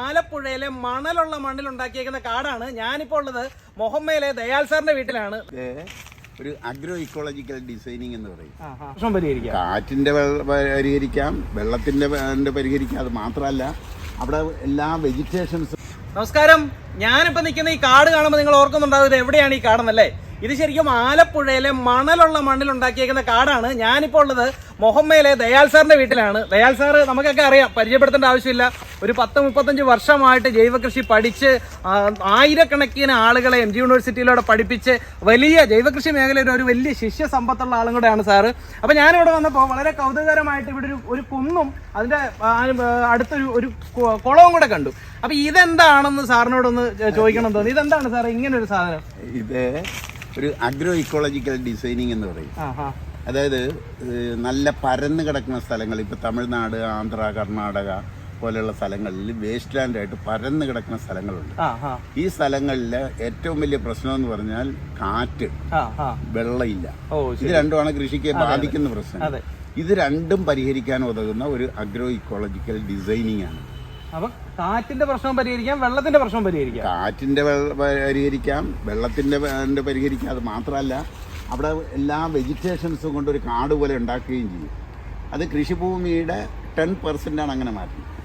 ആലപ്പുഴയിലെ മണലുള്ള മണ്ണിലുണ്ടാക്കിയേക്കുന്ന കാടാണ്. ഞാനിപ്പോൾ ഉള്ളത് മൊഹമ്മയിലെ ദയാൽ സാറിന്റെ വീട്ടിലാണ്. ഒരു അഗ്രോ ഇക്കോളജിക്കൽ ഡിസൈനിങ് എന്ന് പറയും. കാറ്റിന്റെ പരിഹരിക്കാം, വെള്ളത്തിന്റെ പരിഹരിക്കാം. അത് മാത്രമല്ല അവിടെ എല്ലാ വെജിറ്റേഷൻസും. നമസ്കാരം, ഞാനിപ്പോ നിൽക്കുന്ന ഈ കാട് കാണുമ്പോൾ നിങ്ങൾ ഓർക്കുന്നുണ്ടാവും ഇത് എവിടെയാണ് ഈ കാടെന്നല്ലേ? ഇത് ശരിക്കും ആലപ്പുഴയിലെ മണലുള്ള മണ്ണിലുണ്ടാക്കിയേക്കുന്ന കാടാണ്. ഞാനിപ്പോൾ ഉള്ളത് മൊഹമ്മയിലെ ദയാൽ സാറിന്റെ വീട്ടിലാണ്. ദയാൽ സാറ് നമുക്കൊക്കെ അറിയാം, പരിചയപ്പെടുത്തേണ്ട ആവശ്യമില്ല. ഒരു 10-35 വർഷമായിട്ട് ജൈവകൃഷി പഠിച്ച് ആയിരക്കണക്കിന് ആളുകളെ MG യൂണിവേഴ്സിറ്റിയിലൂടെ പഠിപ്പിച്ച് വലിയ ജൈവകൃഷി മേഖലയിൽ ഒരു വലിയ ശിഷ്യ സമ്പത്തുള്ള ആളും കൂടെയാണ് സാറ്. അപ്പോൾ ഞാനിവിടെ വന്നപ്പോൾ വളരെ കൗതുകകരമായിട്ട് ഇവിടെ ഒരു കുന്നും അതിന്റെ അടുത്തൊരു ഒരു കുളവും കൂടെ കണ്ടു. അപ്പൊ ഇതെന്താണെന്ന് സാറിനോടൊന്ന് ചോദിക്കണം തോന്നി. ഇതെന്താണ് സാർ ഇങ്ങനെ ഒരു സാധനം? ഇത് ഒരു അഗ്രോ ഇക്കോളജിക്കൽ ഡിസൈനിങ് എന്ന് പറയും. അതായത് നല്ല പരന്ന് കിടക്കുന്ന സ്ഥലങ്ങൾ, ഇപ്പൊ തമിഴ്നാട്, ആന്ധ്ര, കർണാടക പോലെയുള്ള സ്ഥലങ്ങളിൽ വേസ്റ്റ് ലാൻഡായിട്ട് പരന്ന് കിടക്കുന്ന സ്ഥലങ്ങളുണ്ട്. ഈ സ്ഥലങ്ങളിൽ ഏറ്റവും വലിയ പ്രശ്നം എന്ന് പറഞ്ഞാൽ കാറ്റ്, വെള്ളമില്ല. ഇത് രണ്ടുമാണ് കൃഷിക്ക് ബാധിക്കുന്ന പ്രശ്നം. ഇത് രണ്ടും പരിഹരിക്കാൻ ഉതകുന്ന ഒരു അഗ്രോ ഇക്കോളജിക്കൽ ഡിസൈനിങ് ആണ്. അപ്പൊ കാറ്റിന്റെ പ്രശ്നം പരിഹരിക്കാം, വെള്ളത്തിന്റെ പ്രശ്നം പരിഹരിക്കാം. കാറ്റിന്റെ പരിഹരിക്കാം, വെള്ളത്തിന്റെ പരിഹരിക്കാം. അത് മാത്രമല്ല അവിടെ എല്ലാ വെജിറ്റേഷൻസും കൊണ്ട് ഒരു കാട് പോലെ ഉണ്ടാക്കുകയും ചെയ്യും. അത് കൃഷിഭൂമിയുടെ 10% ആണ് അങ്ങനെ മാറ്റുന്നത്.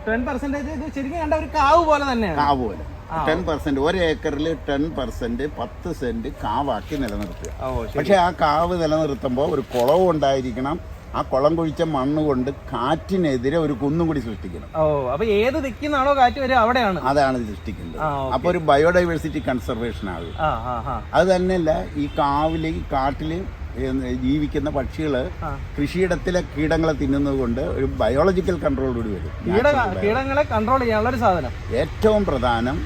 10% ശരിക്കും കണ്ട ഒരു കാവ് പോലെ തന്നെയാണ്. കാവ് പോലെ 10%, 1 ഏക്കറിൽ 10% 10 സെന്റ് കാവാക്കി നിലനിർത്തുക. പക്ഷെ ആ കാവ് നിലനിർത്തുമ്പോൾ ഒരു കുളവും ഉണ്ടായിരിക്കണം. ആ കുളം കുഴിച്ച മണ്ണ് കൊണ്ട് കാറ്റിനെതിരെ ഒരു കുന്നും കൂടി സൃഷ്ടിക്കണം. അപ്പൊ ഏത് ദിക്കുന്നാണോ കാറ്റ് വരിക അവിടെയാണ് അതാണ് സൃഷ്ടിക്കുന്നത്. അപ്പൊ ഒരു ബയോഡൈവേഴ്സിറ്റി കൺസർവേഷൻ ആകും. അത് തന്നെയല്ല, ഈ കാട്ടില് ജീവിക്കുന്ന പക്ഷികള് കൃഷിയിടത്തിലെ കീടങ്ങളെ തിന്നുന്നത് കൊണ്ട് ഒരു ബയോളജിക്കൽ കൺട്രോൾ കൂടി വരും. കീടങ്ങളെ കൺട്രോൾ ചെയ്യാനുള്ള ഒരു സാധനം. ഏറ്റവും പ്രധാനം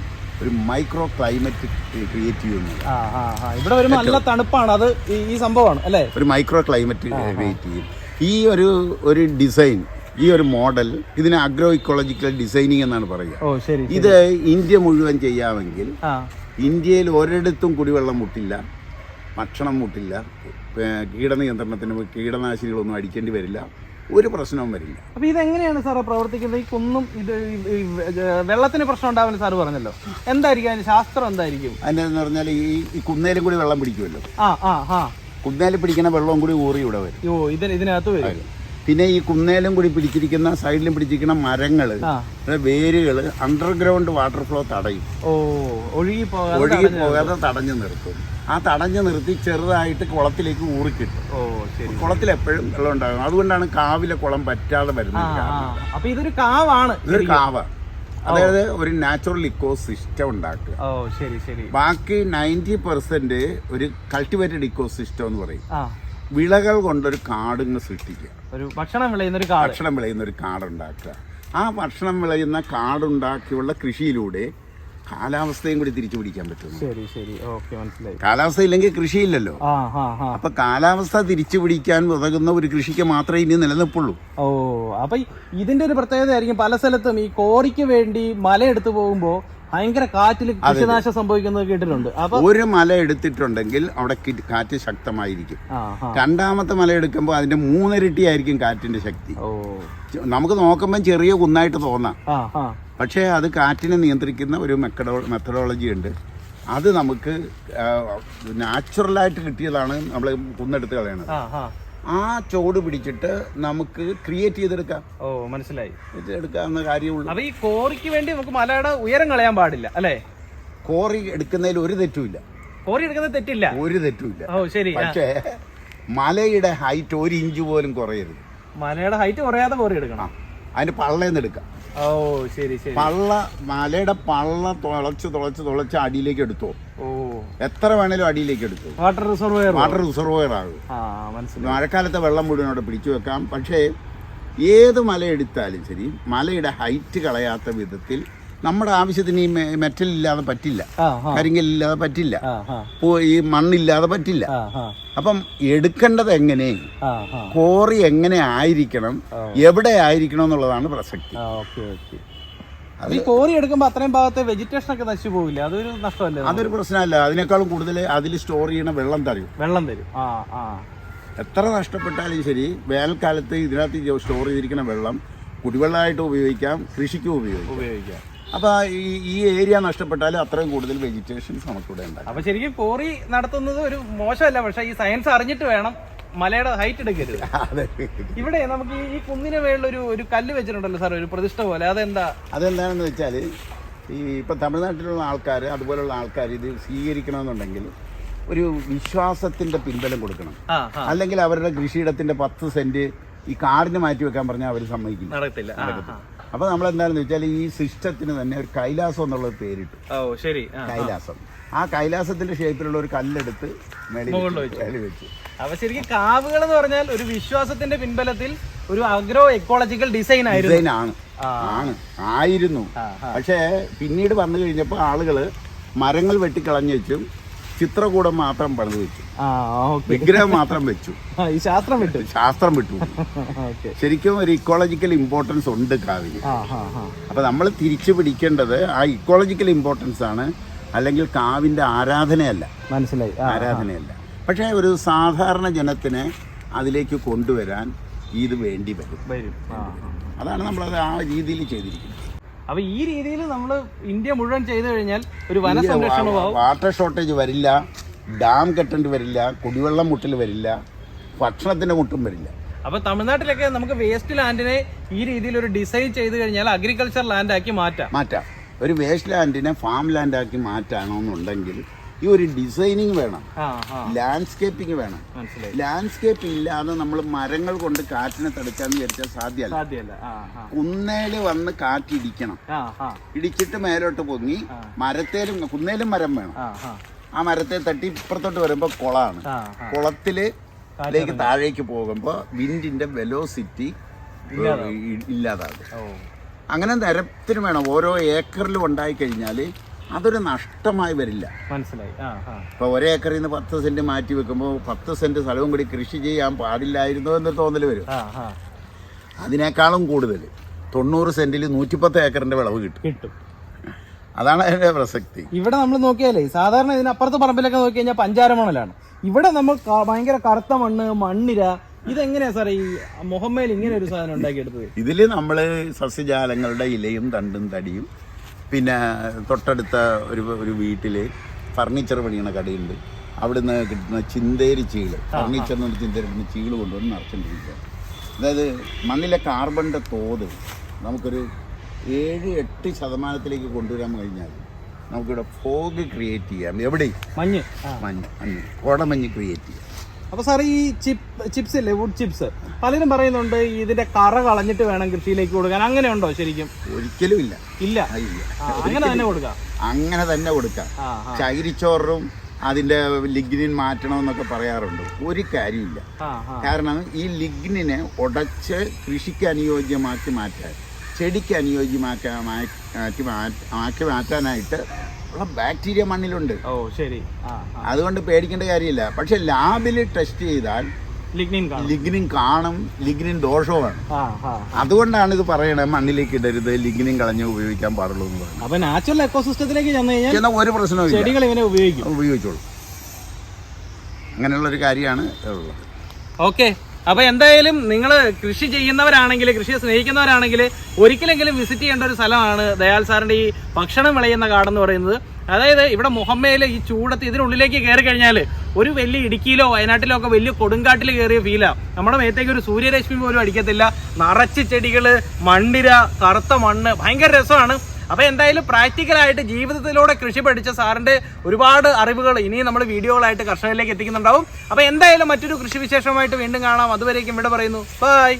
ഒരു മൈക്രോ ക്ലൈമറ്റ് ക്രിയേറ്റ് ചെയ്യുന്നത്. ഇവിടെ വരുമ്പോൾ നല്ല തണുപ്പാണ്, അത് ഈ സംഭവമാണ് അല്ലേ? ഒരു മൈക്രോ ക്ലൈമറ്റ് ക്രിയേറ്റ് ചെയ്യും. ഈ ഒരു ഡിസൈൻ, ഈ ഒരു മോഡൽ, ഇതിന് അഗ്രോ ഇക്കോളജിക്കൽ ഡിസൈനിങ് എന്നാണ് പറയുക. ഇത് ഇന്ത്യ മുഴുവൻ ചെയ്യാമെങ്കിൽ ഇന്ത്യയിൽ ഒരിടത്തും കുടിവെള്ളം മുട്ടില്ല, ഭക്ഷണം മുട്ടില്ല, കീടനിയന്ത്രണത്തിന് കീടനാശിനികളൊന്നും അടിക്കേണ്ടി വരില്ല, ഒരു പ്രശ്നവും വരില്ല. അപ്പൊ ഇതെങ്ങനെയാണ് സാറേ പ്രവർത്തിക്കുന്നത്? ഈ കുന്നും ഇത് വെള്ളത്തിന് പ്രശ്നം ഉണ്ടാവുന്ന സാറ് പറഞ്ഞല്ലോ, എന്തായിരിക്കും അതിന്റെ ശാസ്ത്രം? എന്തായിരിക്കും അതിനെന്ന് പറഞ്ഞാൽ ഈ കുന്നേലും കൂടി വെള്ളം പിടിക്കുമല്ലോ. കുന്നേലും പിടിക്കുന്ന വെള്ളവും കൂടി ഊറി ഇവിടെ വരും. ഇതിനകത്ത് വരും. പിന്നെ ഈ കുന്നേലും കൂടി പിടിച്ചിരിക്കുന്ന, സൈഡിലും പിടിച്ചിരിക്കുന്ന മരങ്ങള്, വേരുകള് അണ്ടർഗ്രൗണ്ട് വാട്ടർ ഫ്ലോ തടയും. ഒഴുകി പോകാതെ തടഞ്ഞു നിർത്തും. ആ തടഞ്ഞു നിർത്തി ചെറുതായിട്ട് കുളത്തിലേക്ക് ഊറിക്കിട്ടും. കുളത്തിൽ എപ്പോഴും വെള്ളം ഉണ്ടാകും. അതുകൊണ്ടാണ് കാവിലെ കുളം പറ്റാതെ വരുന്നത്. അപ്പൊ ഇതൊരു കാവാണ്. ഇതൊരു കാവ, അതായത് ഒരു നാച്ചുറൽ ഇക്കോ സിസ്റ്റം ഉണ്ടാക്കുക. ബാക്കി 90% ഒരു കൾട്ടിവേറ്റഡ് ഇക്കോ സിസ്റ്റം എന്ന് പറയും. വിളകൾ കൊണ്ടൊരു കാടിങ്ങ് സൃഷ്ടിക്കുക. ഭക്ഷണം വിളയുന്ന ഒരു കാടുണ്ടാക്കുക. ആ ഭക്ഷണം വിളയുന്ന കാടുണ്ടാക്കിയുള്ള കൃഷിയിലൂടെ കാലാവസ്ഥയും കൂടി തിരിച്ചു പിടിക്കാൻ പറ്റും. കാലാവസ്ഥ ഇല്ലെങ്കിൽ കൃഷിയില്ലല്ലോ. അപ്പൊ കാലാവസ്ഥ തിരിച്ചു പിടിക്കാൻ ഉതകുന്ന ഒരു കൃഷിക്ക് മാത്രമേ ഇനി നിലനിൽപ്പുള്ളൂ. അപ്പൊ ഇതിന്റെ ഒരു പ്രത്യേകത ആയിരിക്കും, പല സ്ഥലത്തും ഈ കോറിക്ക് വേണ്ടി മലയെടുത്ത് പോകുമ്പോ ഭയങ്കര കാറ്റിൽ കൃഷിനാശം സംഭവിക്കുന്നത് കേട്ടിട്ടുണ്ട്. അപ്പൊ ഒരു മല എടുത്തിട്ടുണ്ടെങ്കിൽ അവിടെ കാറ്റ് ശക്തമായിരിക്കും. രണ്ടാമത്തെ മല എടുക്കുമ്പോൾ അതിന്റെ 3 ഇരട്ടി ആയിരിക്കും കാറ്റിന്റെ ശക്തി. നമുക്ക് നോക്കുമ്പോൾ ചെറിയ കുന്നായിട്ട് തോന്നാം, പക്ഷേ അത് കാറ്റിനെ നിയന്ത്രിക്കുന്ന ഒരു മെത്തഡോളജി ഉണ്ട്. അത് നമുക്ക് നാച്ചുറലായിട്ട് കിട്ടിയതാണ്. നമ്മൾ കുന്നെടുത്ത് കളയണത്. ആ ചോട് പിടിച്ചിട്ട് നമുക്ക് ക്രിയേറ്റ് ചെയ്തെടുക്കാം. മനസ്സിലായി. എടുക്കാവുന്ന കാര്യമുള്ളൂ. അപ്പൊ ഈ കോറിക്ക് വേണ്ടി നമുക്ക് മലയുടെ ഉയരം കളയാൻ പാടില്ല അല്ലേ? കോറി എടുക്കുന്നതിൽ ഒരു തെറ്റുമില്ല. കോറി എടുക്കുന്നത് തെറ്റില്ല, ഒരു തെറ്റുമില്ല. പക്ഷേ മലയുടെ ഹൈറ്റ് 1 ഇഞ്ച് പോലും കുറയരുത്. മലയുടെ ഹൈറ്റ് കുറയാതെ കോറി എടുക്കണം. അതിന്റെ പള്ളേന്ന് എടുക്കാം. മലയുടെ പള്ള തുളച്ച് അടിയിലേക്ക് എടുത്തോ. എത്ര വേണേലും അടിയിലേക്ക് എടുത്തു. വാട്ടർ റിസർവോയർ ആകും. മഴക്കാലത്തെ വെള്ളം മുഴുവൻ അവിടെ പിടിച്ചു വെക്കാം. പക്ഷേ ഏത് മല എടുത്താലും ശരി, മലയുടെ ഹൈറ്റ് കളയാത്ത വിധത്തിൽ നമ്മുടെ ആവശ്യത്തിന് ഈ മെറ്റൽ ഇല്ലാതെ പറ്റില്ല, കരിങ്കല്ലില്ലാതെ പറ്റില്ല, ഈ മണ്ണില്ലാതെ പറ്റില്ല. അപ്പം എടുക്കേണ്ടത് എങ്ങനെ, കോറി എങ്ങനെ ആയിരിക്കണം, എവിടെ ആയിരിക്കണം എന്നുള്ളതാണ് പ്രസക്തി. കോറി എടുക്കുമ്പോൾ അത്രയും ഭാഗത്തെ വെജിറ്റേഷൻ ഒക്കെ നശിച്ചു പോവില്ല? അതൊരു നഷ്ടമല്ലേ? അതൊരു പ്രശ്നമല്ല. അതിനേക്കാളും കൂടുതൽ അതിൽ സ്റ്റോർ ചെയ്യണ വെള്ളം തരും. എത്ര നഷ്ടപ്പെട്ടാലും ശരി, വേനൽക്കാലത്ത് ഇതിനകത്ത് സ്റ്റോർ ചെയ്തിരിക്കുന്ന വെള്ളം കുടിവെള്ളമായിട്ട് ഉപയോഗിക്കാം, കൃഷിക്കും ഉപയോഗിക്കാം. അപ്പോൾ ഈ ഏരിയ നഷ്ടപ്പെട്ടാലും അത്രയും കൂടുതൽ വെജിറ്റേഷൻസ് നമുക്കിവിടെ ഉണ്ടാകും. അപ്പോൾ ശരിക്കും കോറി നടത്തുന്നത് ഒരു മോശമല്ല, പക്ഷേ ഈ സയൻസ് അറിഞ്ഞിട്ട് വേണം മലയുടെ ഹൈറ്റ് എടുക്കരുത്. ഇവിടെ നമുക്ക് ഈ കുന്നിന് മേളിൽ ഒരു കല്ല് വെച്ചിട്ടുണ്ടല്ലോ സാർ, ഒരു പ്രതിഷ്ഠ പോലെ, അതെന്താണെന്ന് വെച്ചാൽ ഇപ്പം തമിഴ്നാട്ടിലുള്ള ആൾക്കാർ, അതുപോലുള്ള ആൾക്കാർ ഇത് സ്വീകരിക്കണമെന്നുണ്ടെങ്കിൽ ഒരു വിശ്വാസത്തിന്റെ പിൻബലം കൊടുക്കണം. അല്ലെങ്കിൽ അവരുടെ കൃഷിയിടത്തിന്റെ 10 സെന്റ് ഈ കാടിന് മാറ്റി വെക്കാൻ പറഞ്ഞാൽ അവർ സമ്മതിക്കില്ല. അപ്പൊ നമ്മൾ എന്താണെന്ന് വെച്ചാൽ ഈ സിസ്റ്റത്തിന് തന്നെ ഒരു കൈലാസം എന്നുള്ള പേരിട്ടു. കൈലാസം. ആ കൈലാസത്തിന്റെ ഷേപ്പിലുള്ള ഒരു കല്ലെടുത്ത് മേളിൽ വെച്ചു. അപ്പൊ ശരിക്കും കാവുകൾ എന്ന് പറഞ്ഞാൽ ഒരു വിശ്വാസത്തിന്റെ പിൻബലത്തിൽ ഒരു അഗ്രോ എക്കോളജിക്കൽ ഡിസൈൻ ആയിരുന്നു. പക്ഷേ പിന്നീട് വന്നു കഴിഞ്ഞപ്പോൾ ആളുകള് മരങ്ങൾ വെട്ടിക്കളഞ്ഞു വെച്ചും ചിത്രകൂടം മാത്രം പണിത് വെച്ചു, വിഗ്രഹം മാത്രം വെച്ചു, ശാസ്ത്രം വിട്ടു. ശരിക്കും ഒരു ഇക്കോളജിക്കൽ ഇമ്പോർട്ടൻസ് ഉണ്ട് കാവിന്. അപ്പൊ നമ്മൾ തിരിച്ചു പിടിക്കേണ്ടത് ആ ഇക്കോളജിക്കൽ ഇമ്പോർട്ടൻസ് ആണ്, അല്ലെങ്കിൽ കാവിന്റെ ആരാധനയല്ല. മനസ്സിലായി, ആരാധനയല്ല. പക്ഷേ ഒരു സാധാരണ ജനത്തിനെ അതിലേക്ക് കൊണ്ടുവരാൻ ഇത് വേണ്ടി വരും. അതാണ് നമ്മളത് ആ രീതിയിൽ ചെയ്തിരിക്കുന്നത്. അപ്പൊ ഈ രീതിയിൽ നമ്മൾ ഇന്ത്യ മുഴുവൻ ചെയ്തു കഴിഞ്ഞാൽ ഒരു വന സംരക്ഷണവും, വാട്ടർ ഷോർട്ടേജ് വരില്ല, ഡാം കെട്ടേണ്ടി വരില്ല, കുടിവെള്ളം മുട്ടൽ വരില്ല, ഭക്ഷണത്തിന്റെ മുട്ടും വരില്ല. അപ്പൊ തമിഴ്നാട്ടിലൊക്കെ നമുക്ക് വേസ്റ്റ് ലാൻഡിനെ ഈ രീതിയിൽ ഒരു ഡിസൈൻ ചെയ്ത് കഴിഞ്ഞാൽ അഗ്രികൾച്ചർ ലാൻഡ് ആക്കി മാറ്റാം. ഒരു വേസ്റ്റ് ലാൻഡിനെ ഫാം ലാൻഡ് ആക്കി മാറ്റണമെന്നുണ്ടെങ്കിൽ ഈ ഒരു ഡിസൈനിങ് വേണം, ലാൻഡ്സ്കേപ്പിംഗ് വേണം. ലാൻഡ്സ്കേപ്പ് ഇല്ലാതെ നമ്മൾ മരങ്ങൾ കൊണ്ട് കാറ്റിനെ തടുക്കാന്ന് വിചാരിച്ചാൽ സാധ്യമല്ല. കുന്നേല് വന്ന് കാറ്റിടിക്കണം, ഇടിച്ചിട്ട് മേലോട്ട് പൊങ്ങി കുന്നേലും മരം വേണം. ആ മരത്തെ തട്ടി ഇപ്പുറത്തോട്ട് വരുമ്പോ കുളമാണ്, കുളത്തിലേക്ക് താഴേക്ക് പോകുമ്പോ വിൻഡിന്റെ വെലോസിറ്റി ഇല്ലാതാകും. അങ്ങനെ നിരത്തിന് വേണം. ഓരോ ഏക്കറിലും ഉണ്ടായി കഴിഞ്ഞാൽ അതൊരു നഷ്ടമായി വരില്ല. മനസ്സിലായി. ഇപ്പൊ ഒരേക്കറിൽ നിന്ന് 10 സെന്റ് മാറ്റി വെക്കുമ്പോൾ 10 സെന്റ് സ്ഥലവും കൂടി കൃഷി ചെയ്യാൻ പാടില്ലായിരുന്നോ എന്നൊരു തോന്നൽ വരും. അതിനേക്കാളും കൂടുതൽ 90 സെന്റിൽ 110 ഏക്കറിന്റെ വിളവ് കിട്ടും. അതാണ് അതിന്റെ പ്രസക്തി. ഇവിടെ നമ്മൾ നോക്കിയാലേ സാധാരണ ഇതിനപ്പുറത്തെ പറമ്പിലൊക്കെ നോക്കി കഴിഞ്ഞാൽ പഞ്ചാര മണലാണ്. ഇവിടെ നമ്മൾ ഭയങ്കര കറുത്ത മണ്ണിര. ഇതെങ്ങനെയാ സാറേ ഈ മുഹമ്മയിൽ ഇങ്ങനെ ഒരു സാധനം ഉണ്ടാക്കിയെടുത്തത്? ഇതില് നമ്മള് സസ്യജാലങ്ങളുടെ ഇലയും തണ്ടും തടിയും, പിന്നെ തൊട്ടടുത്ത ഒരു വീട്ടിൽ ഫർണിച്ചർ പണിയണ കടയുണ്ട്, അവിടുന്ന് കിട്ടുന്ന ചിന്തേരി ചീള്, ഫർണിച്ചറിന് ചിന്തേരി ചീള് കൊണ്ടുവന്ന് നിറച്ചുകൊണ്ടിരിക്കുക. അതായത് മണ്ണിലെ കാർബണിൻ്റെ തോത് നമുക്കൊരു 7-8% കൊണ്ടുവരാൻ കഴിഞ്ഞാൽ നമുക്കിവിടെ ഫോഗ് ക്രിയേറ്റ് ചെയ്യാം. എവിടെ? മഞ്ഞ് കോടമഞ്ഞ് ക്രിയേറ്റ് ചെയ്യാം. അപ്പൊ സാർ ഈ ചിപ്സ് ഇല്ലേ, വുഡ് ചിപ്സ്, പലരും പറയുന്നുണ്ട് ഇതിന്റെ കറ കളഞ്ഞിട്ട് വേണം കൃഷിയിലേക്ക് കൊടുക്കാൻ. അങ്ങനെ ഉണ്ടോ ശരിക്കും? ഒരിക്കലും ഇല്ല. അങ്ങനെ തന്നെ കൊടുക്കാം. ചകിരിച്ചോറും അതിന്റെ ലിഗ്നിൻ മാറ്റണമെന്നൊക്കെ പറയാറുണ്ട്. ഒരു കാര്യമില്ല. കാരണം ഈ ലിഗ്നിനെ ഉടച്ച് കൃഷിക്ക് അനുയോജ്യമാക്കി മാറ്റാൻ, ചെടിക്ക് അനുയോജ്യമാക്കി മാറ്റാനായിട്ട് ബാക്ടീരിയ മണ്ണിലുണ്ട്. അതുകൊണ്ട് പേടിക്കേണ്ട കാര്യമില്ല. പക്ഷെ ലാബിൽ ടെസ്റ്റ് ചെയ്താൽ ലിഗ്നിൻ കാണും, ലിഗ്നിൻ ദോഷമാണ്. അതുകൊണ്ടാണ് ഇത് പറയണത് മണ്ണിലേക്ക് ഇടരുത്, ലിഗ്നിൻ കളഞ്ഞ് ഉപയോഗിക്കാൻ പാടുള്ളൂ എന്ന് പറയുന്നത്. അപ്പൊ നാച്ചുറൽ എക്കോസിസ്റ്റത്തിലേക്ക് ഒരു പ്രശ്നവും ഉപയോഗിച്ചോളൂ. അങ്ങനെയുള്ളൊരു കാര്യമാണ് ഉള്ളത്. ഓക്കെ. അപ്പൊ എന്തായാലും നിങ്ങൾ കൃഷി ചെയ്യുന്നവരാണെങ്കിൽ, കൃഷിയെ സ്നേഹിക്കുന്നവരാണെങ്കിൽ ഒരിക്കലെങ്കിലും വിസിറ്റ് ചെയ്യേണ്ട ഒരു സ്ഥലമാണ് ദയാൽ സാറിന്റെ ഈ ഭക്ഷണം വിളയുന്ന കാടെന്ന് പറയുന്നത്. അതായത് ഇവിടെ മുഹമ്മയില് ഈ ചൂടത്ത് ഇതിനുള്ളിലേക്ക് കയറി കഴിഞ്ഞാൽ ഒരു വലിയ ഇടുക്കിയിലോ വയനാട്ടിലോ ഒക്കെ വലിയ കൊടുങ്കാട്ടിൽ കയറിയ ഫീലാ. നമ്മുടെ മേത്തേക്ക് ഒരു സൂര്യരശ്മി പോലും അടിക്കത്തില്ല. നിറച്ച് ചെടികള്, മണ്ണിര, കറുത്ത മണ്ണ്, ഭയങ്കര രസമാണ്. അപ്പൊ എന്തായാലും പ്രാക്ടിക്കലായിട്ട് ജീവിതത്തിലൂടെ കൃഷി പഠിച്ച സാറിന്റെ ഒരുപാട് അറിവുകൾ ഇനിയും നമ്മൾ വീഡിയോകളായിട്ട് കർഷകരിലേക്ക് എത്തിക്കുന്നുണ്ടാവും. അപ്പൊ എന്തായാലും മറ്റൊരു കൃഷി വിശേഷമായിട്ട് വീണ്ടും കാണാം. അതുവരേക്കും ഇവിടെ പറയുന്നു ബൈ.